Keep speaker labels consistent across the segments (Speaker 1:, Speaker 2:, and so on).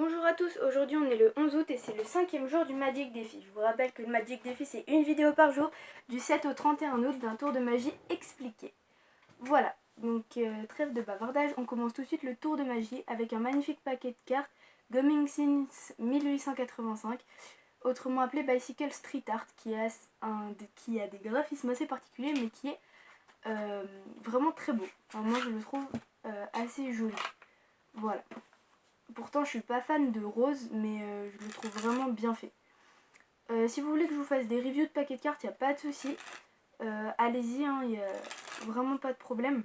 Speaker 1: Bonjour à tous, aujourd'hui on est le 11 août et c'est le 5e jour du Magic Défi. Je vous rappelle que le Magic Défi c'est une vidéo par jour du 7 au 31 août d'un tour de magie expliqué. Voilà, donc trêve de bavardage, on commence tout de suite le tour de magie avec un magnifique paquet de cartes Coming Since 1885, autrement appelé Bicycle Street Art, qui a des graphismes assez particuliers mais qui est vraiment très beau. Enfin, moi je le trouve assez joli. Voilà. Pourtant je suis pas fan de rose mais je le trouve vraiment bien fait. Si vous voulez que je vous fasse des reviews de paquets de cartes, il n'y a pas de souci. Allez-y, il n'y a vraiment pas de problème.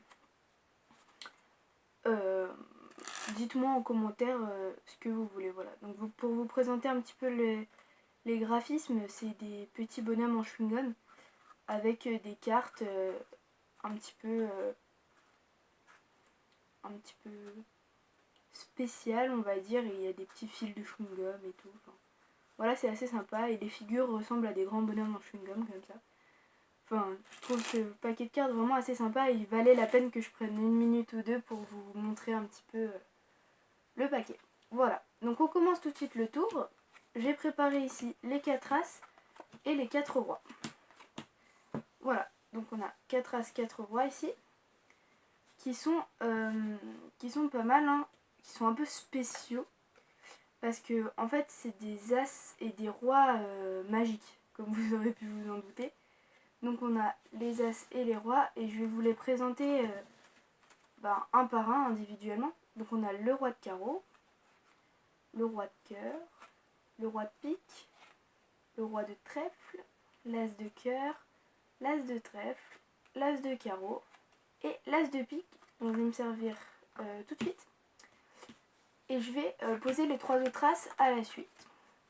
Speaker 1: Dites-moi en commentaire ce que vous voulez. Voilà. Donc pour vous présenter un petit peu les graphismes, c'est des petits bonhommes en chewing-gum avec des cartes un petit peu spéciales, on va dire, et il y a des petits fils de chewing-gum et tout. Enfin, voilà, c'est assez sympa et les figures ressemblent à des grands bonhommes en chewing-gum comme ça. Enfin, je trouve ce paquet de cartes vraiment assez sympa et il valait la peine que je prenne une minute ou deux pour vous montrer un petit peu le paquet. Voilà, donc on commence tout de suite le tour. J'ai préparé ici les 4 as et les 4 rois. Voilà, donc on a 4 as, 4 rois ici, qui sont pas mal, hein, qui sont un peu spéciaux. Parce que en fait c'est des as et des rois magiques, comme vous aurez pu vous en douter. Donc on a les as et les rois et je vais vous les présenter un par un individuellement. Donc on a le roi de carreau, le roi de cœur, le roi de pique, le roi de trèfle, l'as de cœur, l'as de trèfle, l'as de carreau et l'as de pique. Donc je vais me servir tout de suite. Et je vais poser les 3 autres as à la suite.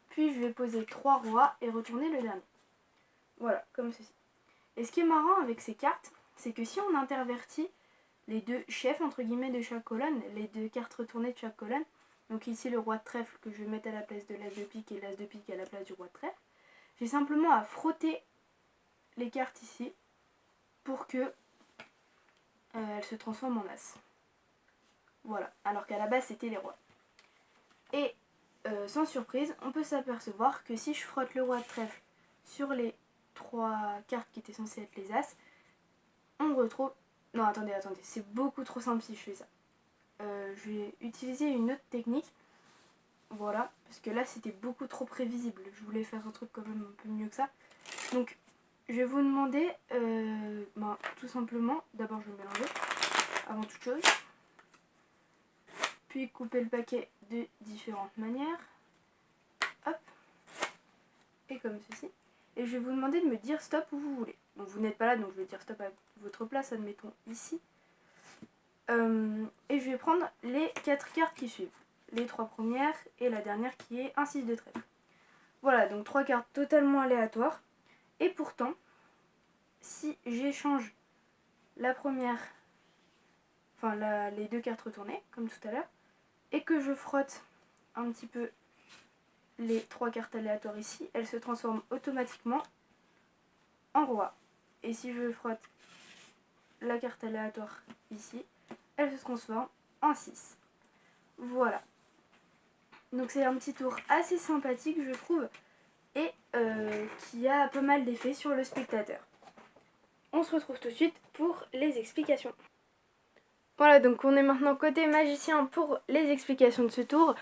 Speaker 1: Puis je vais poser 3 rois et retourner le dernier. Voilà, comme ceci. Et ce qui est marrant avec ces cartes, c'est que si on intervertit les deux chefs entre guillemets de chaque colonne, les deux cartes retournées de chaque colonne, donc ici le roi de trèfle que je vais mettre à la place de l'as de pique et l'as de pique à la place du roi de trèfle, j'ai simplement à frotter les cartes ici pour que elles se transforment en as. Voilà, alors qu'à la base c'était les rois. Et sans surprise, on peut s'apercevoir que si je frotte le roi de trèfle sur les 3 cartes qui étaient censées être les as, on retrouve... Non, attendez, c'est beaucoup trop simple si je fais ça. Je vais utiliser une autre technique. Voilà, parce que là c'était beaucoup trop prévisible. Je voulais faire un truc quand même un peu mieux que ça. Donc, je vais vous demander, tout simplement, d'abord je vais mélanger, avant toute chose. Puis couper le paquet de différentes manières. Hop. Et comme ceci. Et je vais vous demander de me dire stop où vous voulez. Donc vous n'êtes pas là, donc je vais dire stop à votre place, admettons ici. Et je vais prendre les 4 cartes qui suivent. Les 3 premières et la dernière qui est un 6 de trèfle. Voilà, donc 3 cartes totalement aléatoires. Et pourtant, si j'échange la première, les 2 cartes retournées, comme tout à l'heure, et que je frotte un petit peu les 3 cartes aléatoires ici, elles se transforment automatiquement en roi. Et si je frotte la carte aléatoire ici, elle se transforme en 6. Voilà. Donc c'est un petit tour assez sympathique je trouve et qui a pas mal d'effets sur le spectateur. On se retrouve tout de suite pour les explications. Voilà, donc on est maintenant côté magicien pour les explications de ce tour.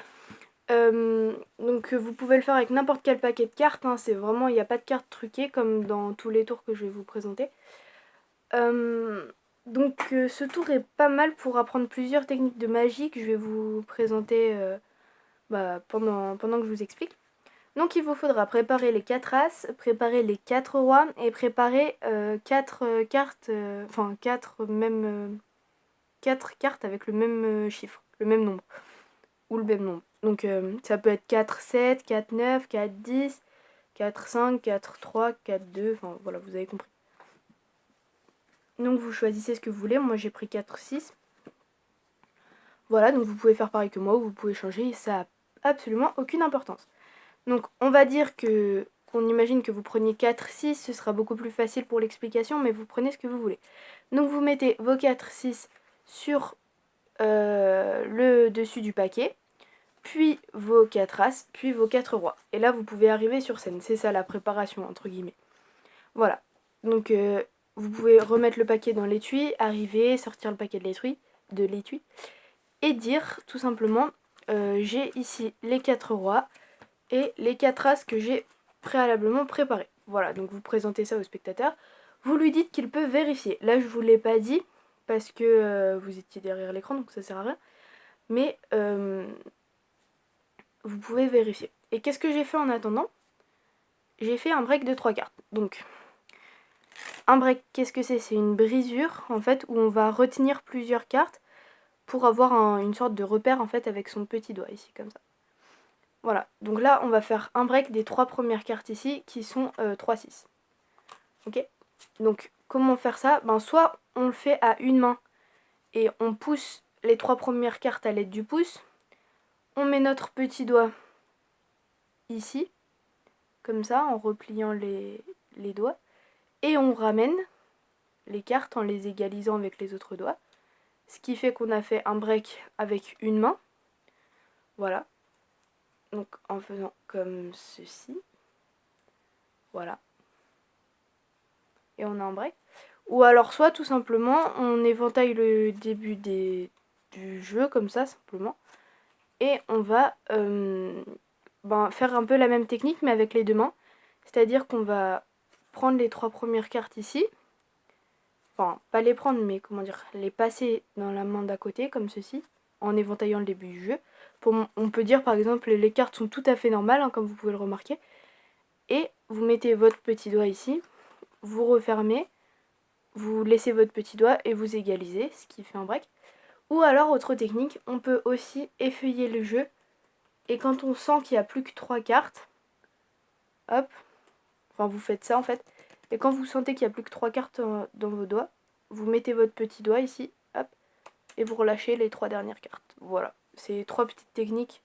Speaker 1: Donc vous pouvez le faire avec n'importe quel paquet de cartes, hein, c'est vraiment, il n'y a pas de cartes truquées comme dans tous les tours que je vais vous présenter. Donc ce tour est pas mal pour apprendre plusieurs techniques de magie que je vais vous présenter pendant que je vous explique. Donc il vous faudra préparer les 4 as, préparer les 4 rois et préparer 4 cartes, 4 cartes avec le même chiffre, le même nombre, ou le même nombre. Donc ça peut être 4, 7, 4, 9, 4, 10, 4, 5, 4, 3, 4, 2, enfin voilà, vous avez compris. Donc vous choisissez ce que vous voulez, moi j'ai pris 4, 6. Voilà, donc vous pouvez faire pareil que moi, ou vous pouvez changer, ça n'a absolument aucune importance. Donc on va dire qu'on imagine que vous preniez 4, 6, ce sera beaucoup plus facile pour l'explication, mais vous prenez ce que vous voulez. Donc vous mettez vos 4, 6 sur le dessus du paquet, puis vos 4 As, puis vos 4 Rois. Et là, vous pouvez arriver sur scène. C'est ça la préparation, entre guillemets. Voilà. Donc, vous pouvez remettre le paquet dans l'étui, arriver, sortir le paquet de l'étui, et dire tout simplement, j'ai ici les 4 Rois et les 4 As que j'ai préalablement préparés. Voilà, donc vous présentez ça au spectateur. Vous lui dites qu'il peut vérifier. Là, je vous l'ai pas dit parce que vous étiez derrière l'écran, donc ça sert à rien. Mais vous pouvez vérifier. Et qu'est-ce que j'ai fait en attendant? J'ai fait un break de 3 cartes. Donc, un break, qu'est-ce que c'est? C'est une brisure, en fait, où on va retenir plusieurs cartes pour avoir une sorte de repère, en fait, avec son petit doigt, ici, comme ça. Voilà, donc là, on va faire un break des 3 premières cartes ici, qui sont 3-6. Ok? Donc, comment faire ça? Ben, soit on le fait à une main, et on pousse les 3 premières cartes à l'aide du pouce. On met notre petit doigt ici, comme ça, en repliant les doigts. Et on ramène les cartes en les égalisant avec les autres doigts. Ce qui fait qu'on a fait un break avec une main. Voilà. Donc en faisant comme ceci. Voilà. Et on a un break. Ou alors soit tout simplement on éventaille le début du jeu comme ça simplement. Et on va faire un peu la même technique mais avec les deux mains. C'est-à-dire qu'on va prendre les 3 premières cartes ici. Enfin, pas les prendre, mais comment dire, les passer dans la main d'à côté, comme ceci, en éventaillant le début du jeu. On peut dire par exemple, les cartes sont tout à fait normales, hein, comme vous pouvez le remarquer. Et vous mettez votre petit doigt ici, vous refermez, vous laissez votre petit doigt et vous égalisez, ce qui fait un break. Ou alors, autre technique, on peut aussi effeuiller le jeu. Et quand on sent qu'il n'y a plus que 3 cartes, hop, enfin vous faites ça en fait. Et quand vous sentez qu'il n'y a plus que 3 cartes dans vos doigts, vous mettez votre petit doigt ici, hop, et vous relâchez les 3 dernières cartes. Voilà, c'est 3 petites techniques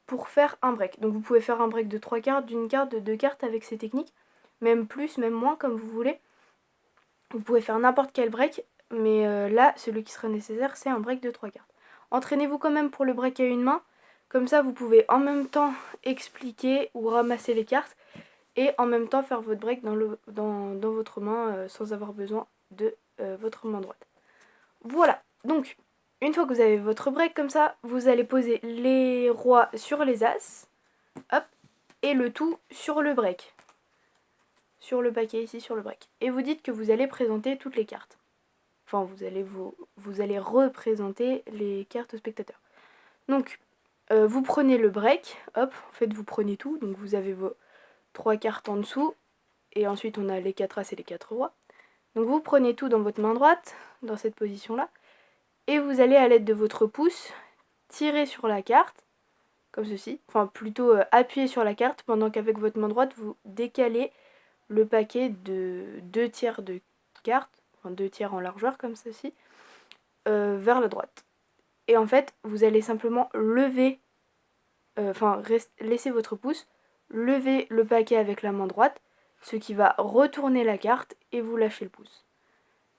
Speaker 1: pour faire un break. Donc vous pouvez faire un break de 3 cartes, d'une carte, de 2 cartes avec ces techniques, même plus, même moins, comme vous voulez. Vous pouvez faire n'importe quel break, mais là, celui qui sera nécessaire, c'est un break de 3 cartes. Entraînez-vous quand même pour le break à une main, comme ça vous pouvez en même temps expliquer ou ramasser les cartes, et en même temps faire votre break dans votre main sans avoir besoin de votre main droite. Voilà, donc une fois que vous avez votre break comme ça, vous allez poser les rois sur les as, hop, et le tout sur le break. Sur le paquet ici, sur le break. Et vous dites que vous allez présenter toutes les cartes. Enfin, vous allez représenter les cartes aux spectateurs. Donc, vous prenez le break, hop, en fait vous prenez tout, donc vous avez vos 3 cartes en dessous, et ensuite on a les 4 as et les 4 rois. Donc vous prenez tout dans votre main droite, dans cette position-là, et vous allez à l'aide de votre pouce tirer sur la carte, comme ceci, enfin plutôt appuyer sur la carte, pendant qu'avec votre main droite vous décalez le paquet de 2 tiers de cartes, enfin 2 tiers en largeur comme ceci, vers la droite. Et en fait vous allez simplement lever, laisser votre pouce, lever le paquet avec la main droite, ce qui va retourner la carte et vous lâchez le pouce.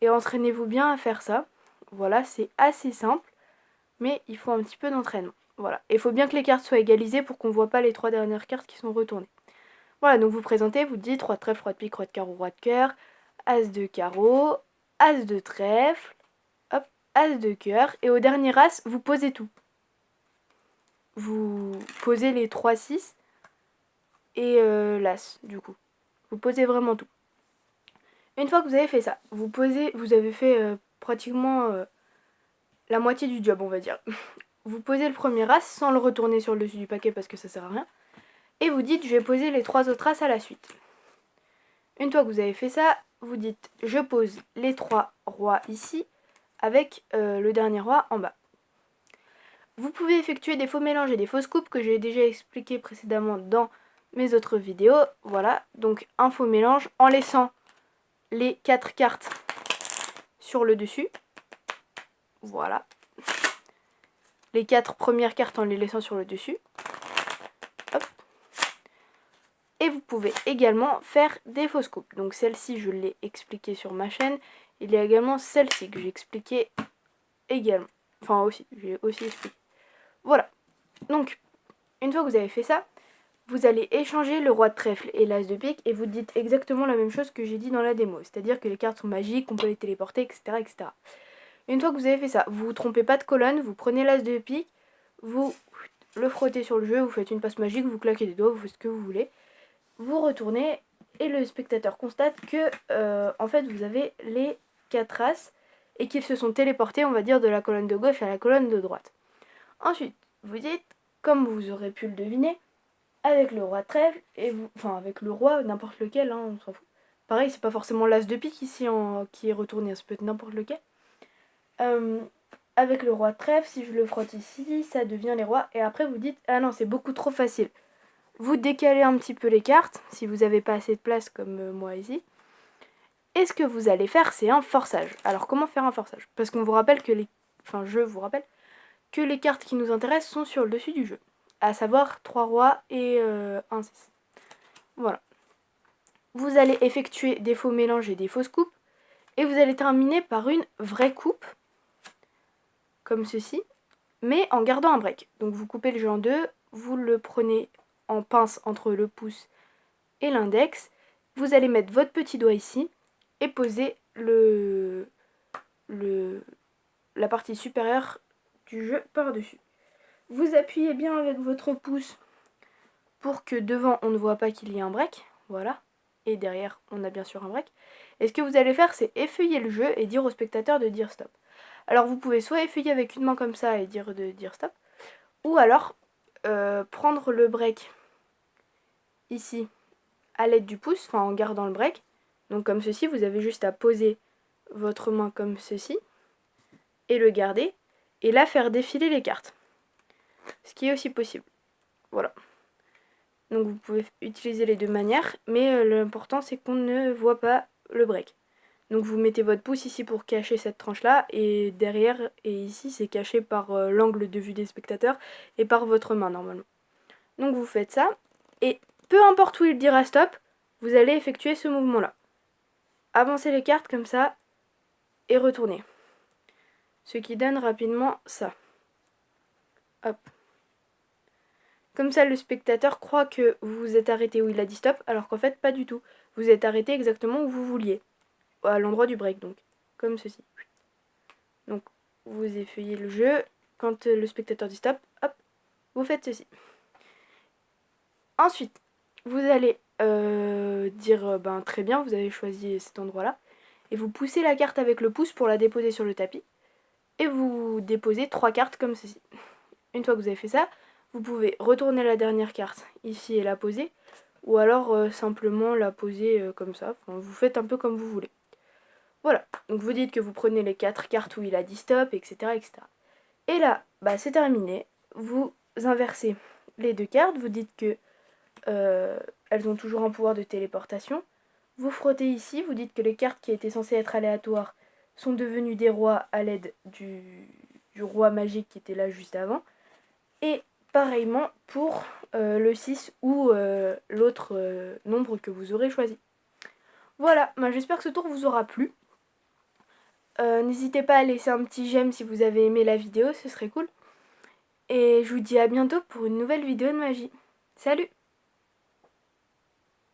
Speaker 1: Et entraînez-vous bien à faire ça. Voilà, c'est assez simple, mais il faut un petit peu d'entraînement. Voilà, et il faut bien que les cartes soient égalisées pour qu'on ne voit pas les 3 dernières cartes qui sont retournées. Voilà, donc vous présentez, vous dites roi de trèfle, roi de pique, roi de carreau, roi de cœur, as de carreau, as de trèfle, hop, as de cœur, et au dernier as, vous posez tout. Vous posez les 3-6 et l'as, du coup. Vous posez vraiment tout. Une fois que vous avez fait ça, vous avez fait pratiquement la moitié du job, on va dire. Vous posez le premier as sans le retourner sur le dessus du paquet parce que ça sert à rien. Et vous dites, je vais poser les 3 autres as à la suite. Une fois que vous avez fait ça, vous dites, je pose les 3 rois ici avec le dernier roi en bas. Vous pouvez effectuer des faux mélanges et des fausses coupes que j'ai déjà expliqué précédemment dans mes autres vidéos. Voilà, donc un faux mélange en laissant les 4 cartes sur le dessus. Voilà. Les 4 premières cartes en les laissant sur le dessus. Hop. Et vous pouvez également faire des fausses coupes. Donc celle-ci, je l'ai expliqué sur ma chaîne. Il y a également celle-ci que j'ai expliqué également. Enfin aussi, j'ai aussi expliqué. Voilà. Donc, Une fois que vous avez fait ça, vous allez échanger le roi de trèfle et l'as de pique et vous dites exactement la même chose que j'ai dit dans la démo. C'est-à-dire que les cartes sont magiques, qu'on peut les téléporter, etc., etc. Une fois que vous avez fait ça, vous ne vous trompez pas de colonne, vous prenez l'as de pique, vous le frottez sur le jeu, vous faites une passe magique, vous claquez des doigts, vous faites ce que vous voulez. Vous retournez et le spectateur constate que en fait vous avez les 4 as et qu'ils se sont téléportés, on va dire, de la colonne de gauche à la colonne de droite. Ensuite, vous dites, comme vous aurez pu le deviner, avec le roi de trèfle, enfin avec le roi, n'importe lequel, hein, on s'en fout. Pareil, c'est pas forcément l'as de pique ici qui est retourné, ça peut être n'importe lequel. Avec le roi de trèfle, si je le frotte ici, ça devient les rois. Et après vous dites, ah non, c'est beaucoup trop facile. Vous décalez un petit peu les cartes, si vous n'avez pas assez de place comme moi ici. Et ce que vous allez faire, c'est un forçage. Alors comment faire un forçage? Parce qu'on vous rappelle que je vous rappelle que les cartes qui nous intéressent sont sur le dessus du jeu. À savoir 3 rois et 1 6. Voilà. Vous allez effectuer des faux mélanges et des fausses coupes. Et vous allez terminer par une vraie coupe. Comme ceci. Mais en gardant un break. Donc vous coupez le jeu en deux. Vous le prenez en pince entre le pouce et l'index. Vous allez mettre votre petit doigt ici. Et poser la partie supérieure du jeu par-dessus. Vous appuyez bien avec votre pouce pour que devant on ne voit pas qu'il y ait un break, voilà, et derrière on a bien sûr un break. Et ce que vous allez faire, c'est effeuiller le jeu et dire au spectateur de dire stop. Alors vous pouvez soit effeuiller avec une main comme ça et dire de dire stop, ou alors prendre le break ici à l'aide du pouce, enfin en gardant le break. Donc comme ceci, vous avez juste à poser votre main comme ceci et le garder, et là faire défiler les cartes. Ce qui est aussi possible. Voilà. Donc vous pouvez utiliser les deux manières, mais l'important c'est qu'on ne voit pas le break. Donc vous mettez votre pouce ici pour cacher cette tranche là, et derrière et ici c'est caché par l'angle de vue des spectateurs et par votre main normalement. Donc vous faites ça, et peu importe où il dira stop, vous allez effectuer ce mouvement là. Avancez les cartes comme ça, et retournez. Ce qui donne rapidement ça. Hop. Comme ça, le spectateur croit que vous vous êtes arrêté où il a dit stop, alors qu'en fait, pas du tout. Vous êtes arrêté exactement où vous vouliez. À l'endroit du break, donc. Comme ceci. Donc, vous effeuillez le jeu. Quand le spectateur dit stop, hop, vous faites ceci. Ensuite, vous allez dire, très bien, vous avez choisi cet endroit-là. Et vous poussez la carte avec le pouce pour la déposer sur le tapis. Et vous déposez 3 cartes comme ceci. Une fois que vous avez fait ça, vous pouvez retourner la dernière carte ici et la poser, ou alors simplement la poser comme ça. Enfin, vous faites un peu comme vous voulez. Voilà, donc vous dites que vous prenez les 4 cartes où il a dit stop, etc. etc. Et là, c'est terminé. Vous inversez les 2 cartes, vous dites que elles ont toujours un pouvoir de téléportation. Vous frottez ici, vous dites que les cartes qui étaient censées être aléatoires sont devenues des rois à l'aide du roi magique qui était là juste avant. Et pareillement pour le 6 ou l'autre nombre que vous aurez choisi. Voilà, j'espère que ce tour vous aura plu. N'hésitez pas à laisser un petit j'aime si vous avez aimé la vidéo, ce serait cool. Et je vous dis à bientôt pour une nouvelle vidéo de magie. Salut!